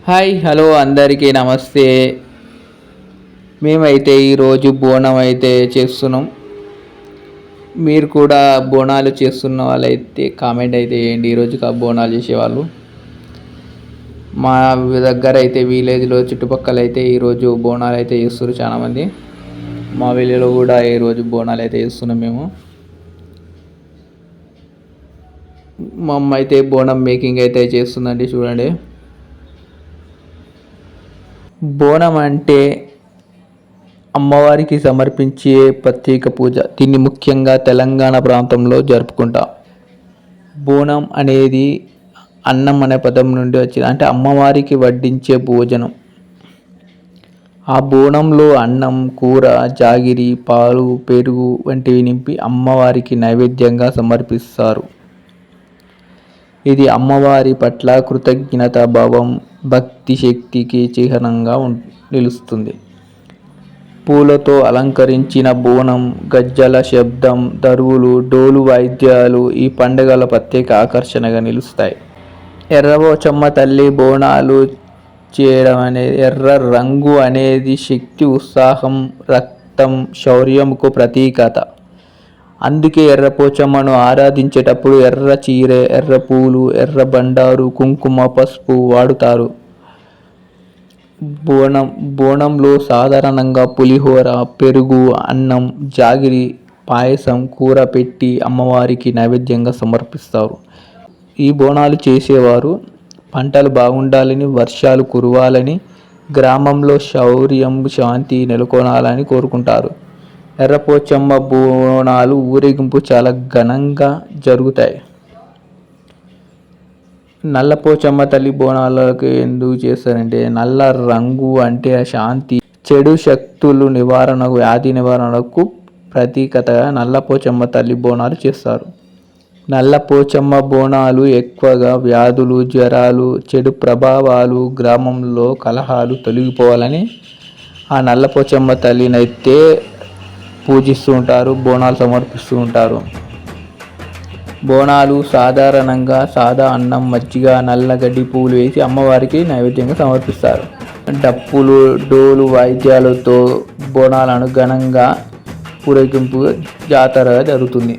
Hi hello అందరికీ నమస్తే. మేమైతే ఈరోజు బోనం అయితే చేస్తున్నాం. మీరు కూడా బోనాలు చేస్తున్న వాళ్ళైతే కామెంట్ అయితే చేయండి. ఈరోజు బోనాలు చేసేవాళ్ళు మా దగ్గర అయితే విలేజ్లో చుట్టుపక్కల అయితే ఈరోజు బోనాలు అయితే చేస్తారు చాలామంది. మా విలేజ్లో కూడా ఈరోజు బోనాలు అయితే చేస్తున్నాం మేము. మా అమ్మ అయితే బోనం మేకింగ్ అయితే చేస్తుందండి, చూడండి. బోనం అంటే అమ్మవారికి సమర్పించే ప్రత్యేక పూజ. దీన్ని ముఖ్యంగా తెలంగాణ ప్రాంతంలో జరుపుకుంటాం. బోనం అనేది అన్నం అనే పదం నుండి వచ్చింది, అంటే అమ్మవారికి వడ్డించే భోజనం. ఆ బోనంలో అన్నం, కూర, జాగిరి, పాలు, పెరుగు వంటివి నింపి అమ్మవారికి నైవేద్యంగా సమర్పిస్తారు. ఇది అమ్మవారి పట్ల కృతజ్ఞత భావం, భక్తి శక్తికి చిహ్నంగా నిలుస్తుంది. పూలతో అలంకరించిన బోనం, గజ్జల శబ్దం, దరువులు, డోలు వాయిద్యాలు ఈ పండుగల ప్రత్యేక ఆకర్షణగా నిలుస్తాయి. ఎర్రపోచమ్మ తల్లి బోనాలు చేయడం అనేది, ఎర్ర రంగు అనేది శక్తి, ఉత్సాహం, రక్తం, శౌర్యంకు ప్రతీకత. అందుకే ఎర్రపోచమ్మను ఆరాధించేటప్పుడు ఎర్ర చీర, ఎర్ర పూలు, ఎర్ర బండారు, కుంకుమ, పసుపు వాడుతారు. బోనంలో సాధారణంగా పులిహోర, పెరుగు, అన్నం, జాగిరి, పాయసం, కూర పెట్టి అమ్మవారికి నైవేద్యంగా సమర్పిస్తారు. ఈ బోనాలు చేసేవారు పంటలు బాగుండాలని, వర్షాలు కురవాలని, గ్రామంలో శౌర్యం, శాంతి నెలకొనాలని కోరుకుంటారు. ఎర్రపోచమ్మ బోనాలు ఊరేగింపు చాలా ఘనంగా జరుగుతాయి. నల్లపోచమ్మ తల్లి బోనాలకు ఎందుకు చేస్తారంటే, నల్ల రంగు అంటే శాంతి, చెడు శక్తులు నివారణకు, వ్యాధి నివారణకు ప్రతీకతగా నల్లపోచమ్మ తల్లి బోనాలు చేస్తారు. నల్లపోచమ్మ బోనాలు ఎక్కువగా వ్యాధులు, జ్వరాలు, చెడు ప్రభావాలు, గ్రామంలో కలహాలు తొలగిపోవాలని ఆ నల్లపోచమ్మ తల్లినైతే పూజిస్తూ ఉంటారు, బోనాలు సమర్పిస్తూ ఉంటారు. బోనాలు సాధారణంగా సాదా అన్నం, మజ్జిగ, నల్లగడ్డి పువ్వులు వేసి అమ్మవారికి నైవేద్యంగా సమర్పిస్తారు. డప్పులు, డోలు వాయిద్యాలతో బోనాలను ఘనంగా ఊరేగింపు జాతరగా జరుగుతుంది.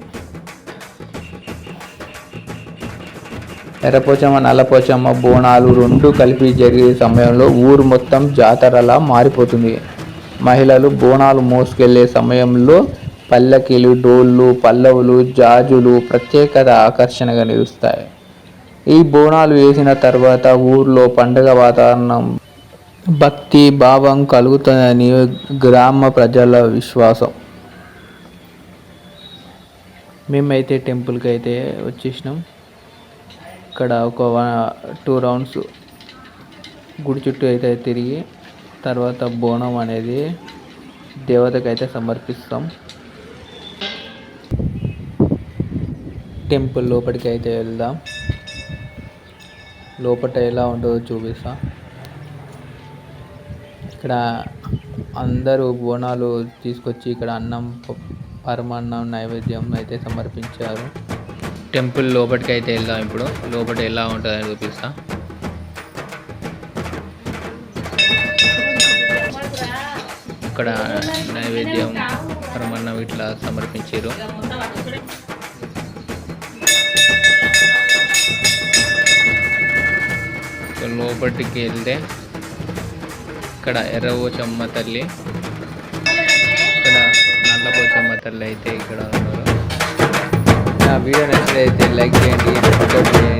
ఎర్రపోచమ్మ, నల్లపోచమ్మ బోనాలు రెండు కలిపి జరిగే సమయంలో ఊరు మొత్తం జాతరలా మారిపోతుంది. మహిళలు బోనాలు మోసుకెళ్లే సమయంలో పల్లకీలు, డోళ్ళు, పల్లవులు, జాజులు ప్రత్యేకత ఆకర్షణగా నిలుస్తాయి. ఈ బోనాలు వేసిన తర్వాత ఊర్లో పండుగ వాతావరణం, భక్తి భావం కలుగుతుందని గ్రామ ప్రజల విశ్వాసం. మేమైతే టెంపుల్కి అయితే వచ్చేసినాం. ఇక్కడ ఒక 2 రౌండ్స్ గుడి చుట్టూ అయితే తిరిగి తర్వాత బోనం అనేది దేవతకు అయితే సమర్పిస్తాం. టెంపుల్ లోపలికి అయితే వెళ్దాం. లోపల ఎలా ఉంటుందో చూపిస్తా. ఇక్కడ అందరూ బోనాలు తీసుకొచ్చి ఇక్కడ అన్నం, పరమాన్నం నైవేద్యం అయితే సమర్పించారు. టెంపుల్ లోపలికి అయితే వెళ్దాం. ఇప్పుడు లోపల ఎలా ఉంటుందని చూపిస్తా. ఇక్కడ నైవేద్యం, పరమాన్నం ఇట్లా సమర్పించారు. లోపలికి వెళ్తే ఇక్కడ ఎర్రపోచమ్మ తల్లి, ఇక్కడ నల్లపోచమ్మ తల్లి అయితే ఇక్కడ ఉన్నారు. నా వీడియో నచ్చితే లైక్ చేయండి, సబ్స్క్రైబ్ చేయండి.